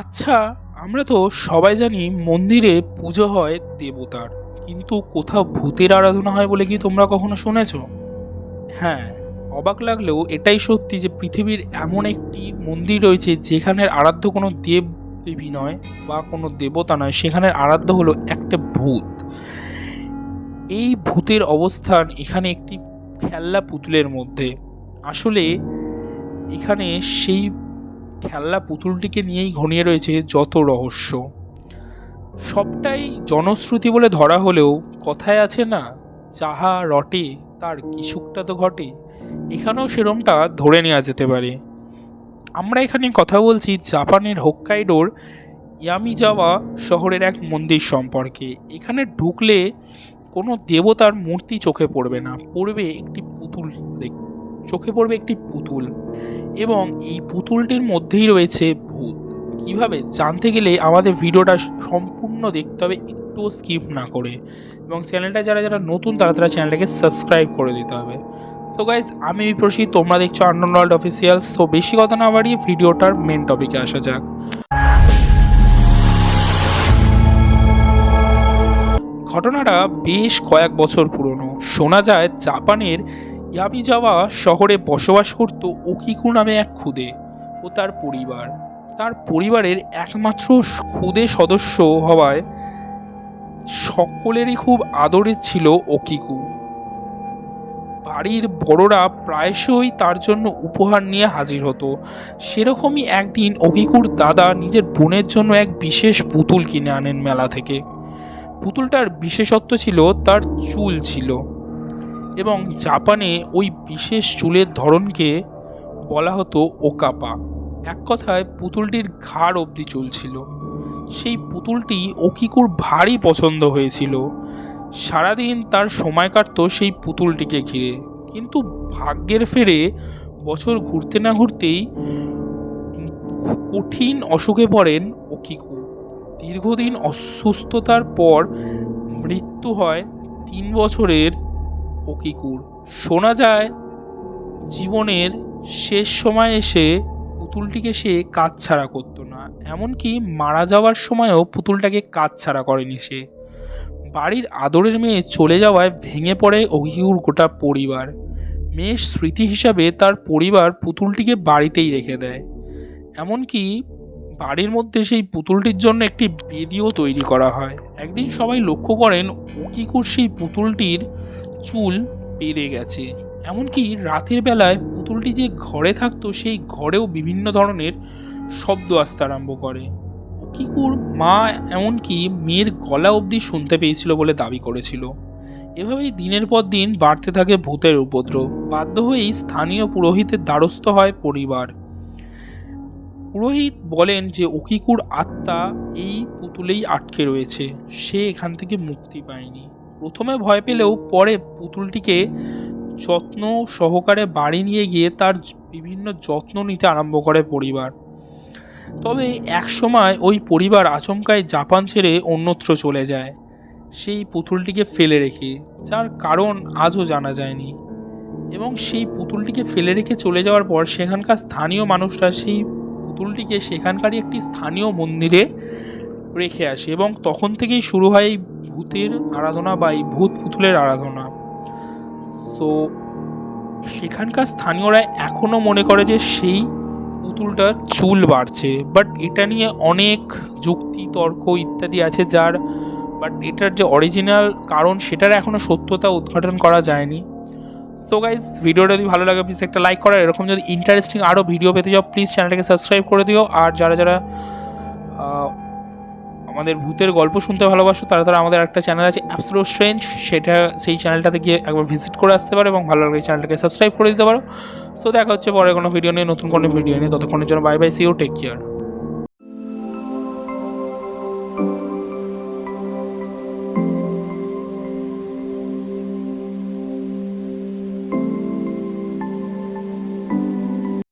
আচ্ছা, আমরা তো সবাই জানি মন্দিরে পুজো হয় দেবতার, কিন্তু কোথাও ভূতের আরাধনা হয় বলে কি তোমরা কখনো শুনেছো? হ্যাঁ, অবাক লাগলেও এটাই সত্যি যে পৃথিবীর এমন একটি মন্দির রয়েছে যেখানের আরাধ্য কোনো দেব দেবী নয় বা কোনো দেবতা নয়, সেখানের আরাধ্য হলো একটা ভূত। এই ভূতের অবস্থান এখানে একটি খেলনা পুতুলের মধ্যে। আসলে এখানে সেই খেলনা পুতুলটিকে নিয়েই ঘনিয়ে রয়েছে যত রহস্য। সবটাই জনশ্রুতি বলে ধরা হলেও কথায় আছে না, যাহা রটে তার কিছুকটা তো ঘটে। এখানেও সেরমটা ধরে নেওয়া যেতে পারে। আমরা এখানে কথা বলছি জাপানের হোক্কাইডোর ইয়ামিজাওয়া শহরের এক মন্দির সম্পর্কে। এখানে ঢুকলে কোনো দেবতার মূর্তি চোখে পড়বে না, পড়বে একটি পুতুল। চোখে পড়বে একটি পুতুল, এবং এই পুতুলটির মধ্যেই রয়েছে ভূত। কিভাবে জানতে গেলে আমাদের ভিডিওটা সম্পূর্ণ দেখতে হবে, একটুও স্কিপ না করে। এবং চ্যানেলটা যারা যারা নতুন তারা তারা চ্যানেলটাকে সাবস্ক্রাইব করে দিতে হবে। সো গাইজ, আমি বিপ্রসিদ, তোমরা দেখছো আননোন ওয়ার্ল্ড অফিসিয়াল। সো বেশি কথা না বাড়িয়ে ভিডিওটার মেন টপিকে আসা যাক। ঘটনাটা বেশ কয়েক বছর পুরনো। শোনা যায় জাপানের ইয়ামিজাওয়া শহরে বসবাস করত ওকিকু নামে এক খুদে ও তার পরিবার। তার পরিবারের একমাত্র খুদে সদস্য হওয়ায় সকলেরই খুব আদরের ছিল ওকিকু। বাড়ির বড়রা প্রায়শই তার জন্য উপহার নিয়ে হাজির হতো। সেরকমই একদিন ওকিকুর দাদা নিজের বোনের জন্য এক বিশেষ পুতুল কিনে আনেন মেলা থেকে। পুতুলটার বিশেষত্ব ছিল তার চুল ছিল, এবং জাপানে ওই বিশেষ চুলের ধরনকে বলা হতো ওকাপা। এক কথায় পুতুলটির ঘাড় অবধি চুল ছিল। সেই পুতুলটি ওকিকুর ভারী পছন্দ হয়েছিল। সারাদিন তার সময় কাটতো সেই পুতুলটিকে ঘিরে। কিন্তু ভাগ্যের ফেরে বছর ঘুরতে না ঘুরতেই কঠিন অসুখে পড়েন ওকিকু। দীর্ঘদিন অসুস্থতার পর মৃত্যু হয় 3 বছরের ওকিকুর। শোনা যায় জীবনের শেষ সময় এসে পুতুলটিকে সে কাজ ছাড়া করতো না, এমনকি মারা যাওয়ার সময়ও পুতুলটাকে কাজ ছাড়া করেনি সে। বাড়ির আদরের মেয়ে চলে যাওয়ায় ভেঙে পড়ে ওকিকুর গোটা পরিবার। মেয়ের স্মৃতি হিসাবে তার পরিবার পুতুলটিকে বাড়িতেই রেখে দেয়। এমনকি বাড়ির মধ্যে সেই পুতুলটির জন্য একটি বেদিও তৈরি করা হয়। একদিন সবাই লক্ষ্য করেন ওকিকুর সেই পুতুলটির চুল বেড়ে গেছে। এমনকি রাতের বেলায় পুতুলটি যে ঘরে থাকতো সেই ঘরেও বিভিন্ন ধরনের শব্দ আসতে আরম্ভ করে। ওকিকুর মা এমনকি মেয়ের গলা অবধি শুনতে পেয়েছিল বলে দাবি করেছিল। এভাবেই দিনের পর দিন বাড়তে থাকে ভূতের উপদ্রব। বাধ্য হয়েই স্থানীয় পুরোহিতের দ্বারস্থ হয় পরিবার। পুরোহিত বলেন যে ওকিকুর আত্মা এই পুতুলেই আটকে রয়েছে, সে এখান থেকে মুক্তি পায়নি। প্রথমে ভয় পেলেও পরে পুতুলটিকে যত্ন সহকারে বাড়ি নিয়ে গিয়ে তার বিভিন্ন যত্ন নিতে আরম্ভ করে পরিবার। তবে এক সময় ওই পরিবার আচমকায় জাপান ছেড়ে অন্যত্র চলে যায় সেই পুতুলটিকে ফেলে রেখে, যার কারণ আজও জানা যায়নি। এবং সেই পুতুলটিকে ফেলে রেখে চলে যাওয়ার পর সেখানকার স্থানীয় মানুষরা সেই পুতুলটিকে সেখানকারই একটি স্থানীয় মন্দিরে রেখে আসে, এবং তখন থেকেই শুরু হয় এই ভূতের আরাধনা বা এই ভূত পুতুলের আরাধনা। সো সেখানকার স্থানীয়রা এখনও মনে করে যে সেই পুতুলটার চুল বাড়ছে, বাট এটা নিয়ে অনেক যুক্তি তর্ক ইত্যাদি আছে বাট এটার যে অরিজিনাল কারণ সেটার এখনও সত্যতা উদ্ঘাটন করা যায়নি। সো গাইজ, ভিডিওটা যদি ভালো লাগে প্লিজ একটা লাইক করো। এরকম যদি ইন্টারেস্টিং আরও ভিডিও পেতে চাও প্লিজ চ্যানেলটাকে সাবস্ক্রাইব করে দিও। আর যারা যারা আমাদের ভূতের গল্প শুনতে ভালোবাসো তারা তারা আমাদের একটা চ্যানেল আছে অ্যাবসোলিউট স্ট্রেঞ্জ, সেই চ্যানেলটাতে গিয়ে একবার ভিজিট করে আসতে পারো এবং ভালো লাগলে চ্যানেলটাকে সাবস্ক্রাইব করে দিতে পারো। সো দেখা হচ্ছে পরে কোনো ভিডিও নিয়ে, নতুন কোনো ভিডিও নিয়ে। ততক্ষণের জন্য bye bye, see you, take care.